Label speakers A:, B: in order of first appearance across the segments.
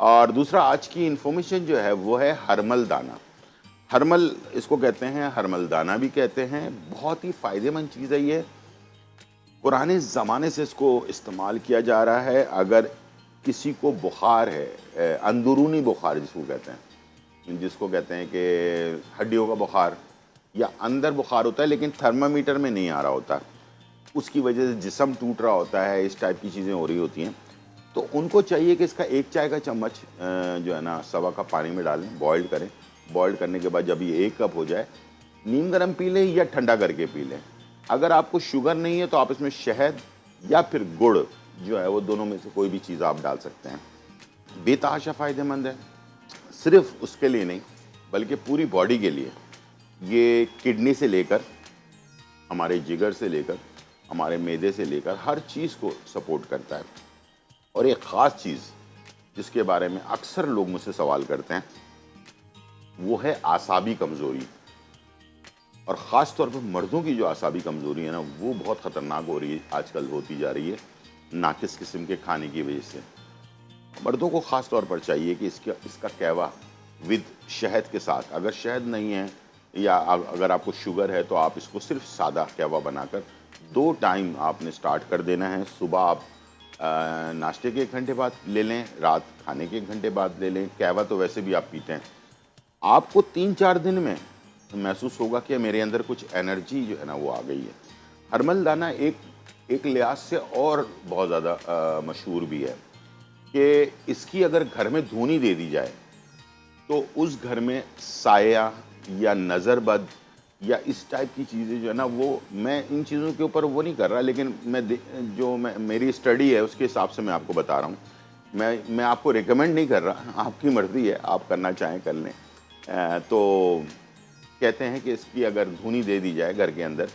A: اور دوسرا آج کی انفارمیشن جو ہے وہ ہے ہرمل دانہ. ہرمل اس کو کہتے ہیں، ہرمل دانہ بھی کہتے ہیں. بہت ہی فائدے مند چیز ہے یہ. پرانے زمانے سے اس کو استعمال کیا جا رہا ہے. اگر کسی کو بخار ہے، اندرونی بخار جس کو کہتے ہیں کہ ہڈیوں کا بخار یا اندر بخار ہوتا ہے لیکن تھرمامیٹر میں نہیں آ رہا ہوتا، اس کی وجہ سے جسم ٹوٹ رہا ہوتا ہے، اس ٹائپ کی چیزیں ہو رہی ہوتی ہیں، تو ان کو چاہیے کہ اس کا 1 چائے کا چمچ جو ہے نا سوا کپ پانی میں ڈالیں، بوائل کریں. بوائل کرنے کے بعد جب یہ 1 کپ ہو جائے، نیم گرم پی لیں یا ٹھنڈا کر کے پی لیں. اگر آپ کو شوگر نہیں ہے تو آپ اس میں شہد یا پھر گڑ جو ہے وہ دونوں میں سے کوئی بھی چیز آپ ڈال سکتے ہیں. بے تحاشا فائدہ مند ہے. صرف اس کے لیے نہیں بلکہ پوری باڈی کے لیے. یہ کڈنی سے لے کر، ہمارے جگر سے لے کر، ہمارے معدے سے لے کر ہر چیز کو سپورٹ کرتا ہے. اور ایک خاص چیز جس کے بارے میں اکثر لوگ مجھ سے سوال کرتے ہیں وہ ہے اعصابی کمزوری. اور خاص طور پر مردوں کی جو اعصابی کمزوری ہے نا وہ بہت خطرناک ہو رہی ہے، آج کل ہوتی جا رہی ہے ناقص قسم کے کھانے کی وجہ سے. مردوں کو خاص طور پر چاہیے کہ اس کا کہوا ود شہد کے ساتھ، اگر شہد نہیں ہے یا اگر آپ کو شوگر ہے تو آپ اس کو صرف سادہ کہوا بنا کر 2 ٹائم آپ نے سٹارٹ کر دینا ہے. صبح آپ ناشتے کے 1 گھنٹے بعد لے لیں، رات کھانے کے 1 گھنٹے بعد لے لیں. کہوا تو ویسے بھی آپ پیتے ہیں. آپ کو 3-4 دن میں محسوس ہوگا کہ میرے اندر کچھ انرجی جو ہے نا وہ آ گئی ہے. ہرمل دانہ ایک لحاظ سے اور بہت زیادہ مشہور بھی ہے کہ اس کی اگر گھر میں دھونی دے دی جائے تو اس گھر میں سایہ یا نظر بد یا اس ٹائپ کی چیزیں جو ہے نا وہ، میں ان چیزوں کے اوپر وہ نہیں کر رہا، لیکن میری اسٹڈی ہے اس کے حساب سے میں آپ کو بتا رہا ہوں. میں آپ کو ریکمینڈ نہیں کر رہا، آپ کی مرضی ہے، آپ کرنا چاہیں کر لیں. تو کہتے ہیں کہ اس کی اگر دھونی دے دی جائے گھر کے اندر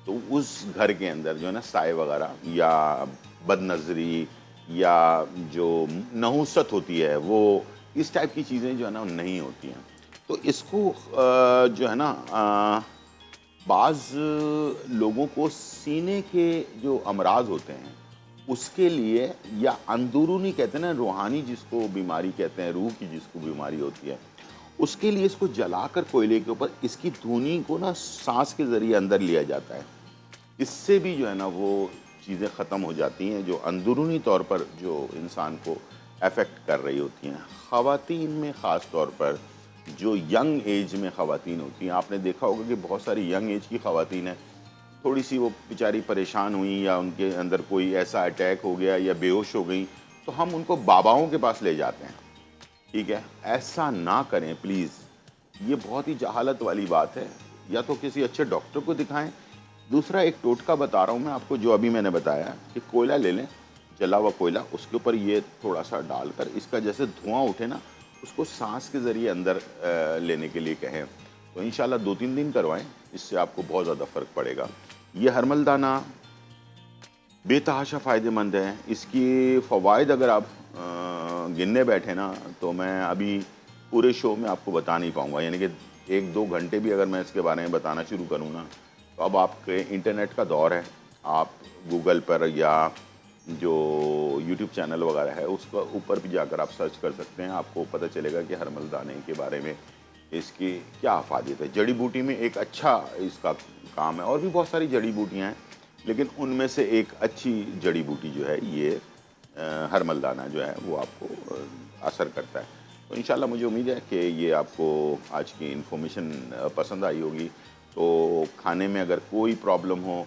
A: تو اس گھر کے اندر جو ہے نا سائے وغیرہ یا بد نظری یا جو نحوست ہوتی ہے وہ اس ٹائپ کی چیزیں جو ہے نا نہیں ہوتی ہیں. تو اس کو جو ہے نا بعض لوگوں کو سینے کے جو امراض ہوتے ہیں اس کے لیے، یا اندرونی کہتے ہیں نا روحانی جس کو بیماری کہتے ہیں، روح کی جس کو بیماری ہوتی ہے، اس کے لیے اس کو جلا کر کوئلے کے اوپر اس کی دھونی کو نا سانس کے ذریعے اندر لیا جاتا ہے. اس سے بھی جو ہے نا وہ چیزیں ختم ہو جاتی ہیں جو اندرونی طور پر جو انسان کو افیکٹ کر رہی ہوتی ہیں. خواتین میں خاص طور پر جو ینگ ایج میں خواتین ہوتی ہیں، آپ نے دیکھا ہوگا کہ بہت ساری ینگ ایج کی خواتین ہیں، تھوڑی سی وہ بیچاری پریشان ہوئیں یا ان کے اندر کوئی ایسا اٹیک ہو گیا یا بے ہوش ہو گئیں تو ہم ان کو باباؤں کے پاس لے جاتے ہیں. ٹھیک ہے، ایسا نہ کریں پلیز. یہ بہت ہی جہالت والی بات ہے. یا تو کسی اچھے ڈاکٹر کو دکھائیں. دوسرا ایک ٹوٹکا بتا رہا ہوں میں آپ کو جو ابھی میں نے بتایا کہ کوئلہ لے لیں، جلا ہوا کوئلہ، اس کے اوپر یہ تھوڑا سا ڈال کر اس کا جیسے دھواں اٹھے نا اس کو سانس کے ذریعے اندر لینے کے لیے کہیں تو انشاءاللہ 2-3 دن کروائیں، اس سے آپ کو بہت زیادہ فرق پڑے گا. یہ ہرمل دانہ بے تحاشا فائدہ مند ہے. اس کی فوائد اگر آپ گننے بیٹھے نا تو میں ابھی پورے شو میں آپ کو بتا نہیں پاؤں گا، یعنی کہ 1-2 گھنٹے بھی اگر میں اس کے بارے میں بتانا شروع کروں نا تو اب آپ کے انٹرنیٹ کا دور ہے، آپ گوگل پر یا جو یوٹیوب چینل وغیرہ ہے اس کا اوپر بھی جا کر آپ سرچ کر سکتے ہیں. آپ کو پتہ چلے گا کہ ہرمل دانے کے بارے میں اس کی کیا افادیت ہے. جڑی بوٹی میں ایک اچھا اس کا کام ہے، اور بھی بہت ساری جڑی بوٹیاں ہیں لیکن ان میں سے ایک اچھی جڑی بوٹی جو ہے یہ ہرمل دانہ جو ہے وہ آپ کو اثر کرتا ہے. تو انشاءاللہ مجھے امید ہے کہ یہ آپ کو آج کی انفارمیشن پسند آئی ہوگی. تو کھانے میں اگر کوئی پرابلم ہو،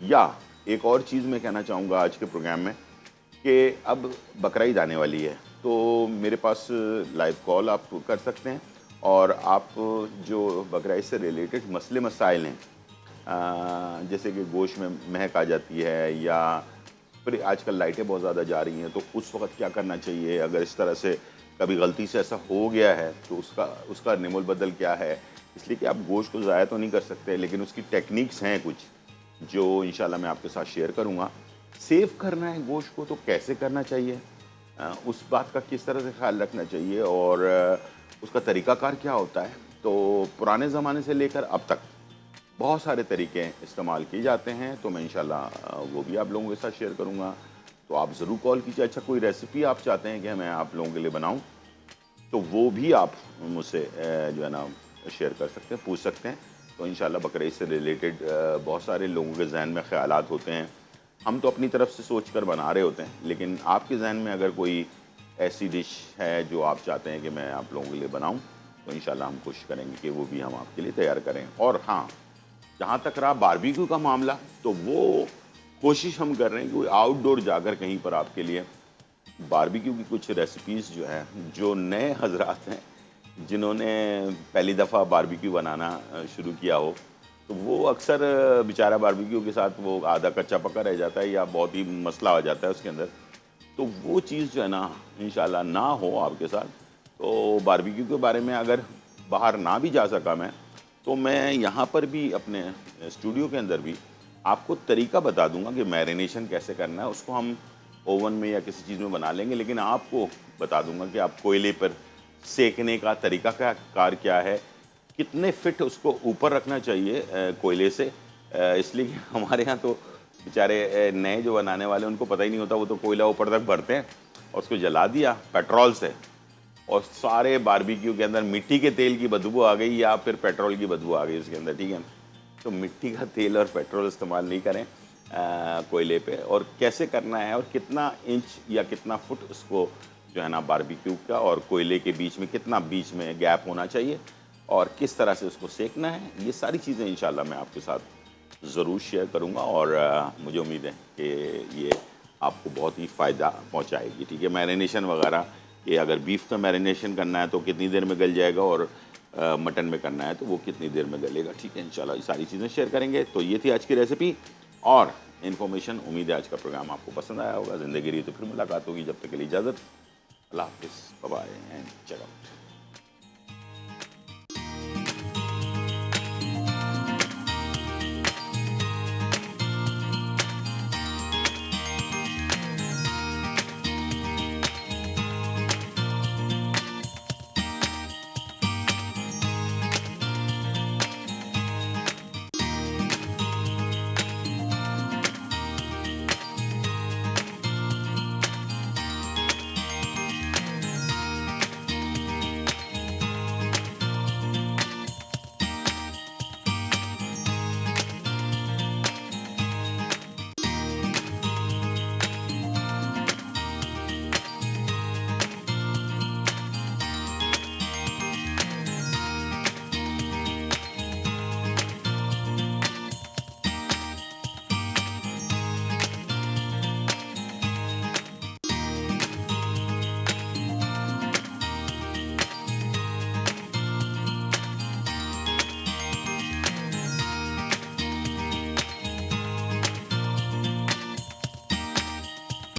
A: یا ایک اور چیز میں کہنا چاہوں گا آج کے پروگرام میں کہ اب بقرعید آنے والی ہے تو میرے پاس لائیو کال آپ کر سکتے ہیں، اور آپ جو بقرعید سے ریلیٹڈ مسئلے مسائل ہیں جیسے کہ گوشت میں مہک آ جاتی ہے یا پھر آج کل لائٹیں بہت زیادہ جا رہی ہیں تو اس وقت کیا کرنا چاہیے، اگر اس طرح سے کبھی غلطی سے ایسا ہو گیا ہے تو اس کا نیم البدل کیا ہے. اس لیے کہ آپ گوشت کو ضائع تو نہیں کر سکتے لیکن اس کی ٹیکنیکس ہیں کچھ جو انشاءاللہ میں آپ کے ساتھ شیئر کروں گا. سیو کرنا ہے گوشت کو تو کیسے کرنا چاہیے، اس بات کا کس طرح سے خیال رکھنا چاہیے، اور اس کا طریقہ کار کیا ہوتا ہے. تو پرانے زمانے سے لے کر اب تک بہت سارے طریقے استعمال کیے جاتے ہیں تو میں انشاءاللہ وہ بھی آپ لوگوں کے ساتھ شیئر کروں گا. تو آپ ضرور کال کیجیے. اچھا کوئی ریسیپی آپ چاہتے ہیں کہ میں آپ لوگوں کے لیے بناؤں تو وہ بھی آپ مجھ سے جو ہے نا شیئر کر سکتے ہیں، پوچھ سکتے ہیں. تو انشاءاللہ بقرہ عید سے ریلیٹڈ بہت سارے لوگوں کے ذہن میں خیالات ہوتے ہیں. ہم تو اپنی طرف سے سوچ کر بنا رہے ہوتے ہیں، لیکن آپ کے ذہن میں اگر کوئی ایسی ڈش ہے جو آپ چاہتے ہیں کہ میں آپ لوگوں کے لیے بناؤں، تو انشاءاللہ ہم کوشش کریں گے کہ وہ بھی ہم آپ کے لیے تیار کریں. اور ہاں، جہاں تک رہا باربیکیو کا معاملہ، تو وہ کوشش ہم کر رہے ہیں کہ آؤٹ ڈور جا کر کہیں پر آپ کے لیے باربیکیو کی کچھ ریسیپیز جو ہیں، جو نئے حضرات ہیں جنہوں نے پہلی دفعہ باربیکیو بنانا شروع کیا ہو، تو وہ اکثر بیچارہ باربیکیو کے ساتھ وہ آدھا کچا پکا رہ جاتا ہے یا بہت ہی مسئلہ ہو جاتا ہے اس کے اندر. تو وہ چیز جو ہے نا انشاءاللہ نہ ہو آپ کے ساتھ. تو باربیکیو کے بارے میں اگر باہر نہ بھی جا سکا میں، تو میں یہاں پر بھی اپنے اسٹوڈیو کے اندر بھی آپ کو طریقہ بتا دوں گا کہ میرینیشن کیسے کرنا ہے. اس کو ہم اوون میں یا کسی چیز میں بنا لیں گے، لیکن آپ کو بتا دوں گا کہ آپ کوئلے پر سیکنے کا طریقہ کار کیا ہے، کتنے فٹ اس کو اوپر رکھنا چاہیے کوئلے سے. اس لیے کہ ہمارے ہاں تو بیچارے نئے جو بنانے والے ان کو پتہ ہی نہیں ہوتا، وہ تو کوئلہ اوپر تک بھرتے ہیں اور اس کو جلا دیا پیٹرول سے، اور سارے باربیکیو کے اندر مٹی کے تیل کی بدبو آ گئی یا پھر پیٹرول کی بدبو آ گئی اس کے اندر. ٹھیک ہے، تو مٹی کا تیل اور پیٹرول استعمال نہیں کریں کوئلے پہ. اور کیسے کرنا ہے اور کتنا انچ یا کتنا فٹ اس کو جو ہے نا باربیکیو کا اور کوئلے کے بیچ میں کتنا بیچ میں گیپ ہونا چاہیے اور کس طرح سے اس کو سیکنا ہے، یہ ساری چیزیں انشاءاللہ میں آپ کے ساتھ ضرور شیئر کروں گا. اور مجھے امید ہے کہ یہ آپ کو بہت ہی فائدہ پہنچائے گی. ٹھیک ہے، میرینیشن وغیرہ کہ اگر بیف کا میرینیشن کرنا ہے تو کتنی دیر میں گل جائے گا، اور مٹن میں کرنا ہے تو وہ کتنی دیر میں گلے گا. ٹھیک ہے، انشاءاللہ یہ ساری چیزیں شیئر کریں گے. تو یہ تھی آج کی ریسیپی اور انفارمیشن. امید ہے آج کا پروگرام آپ کو پسند آیا ہوگا. زندگی رہی تو پھر ملاقات ہوگی. جب تک کے لیے اجازت. اللہ حافظ. Bye and check out.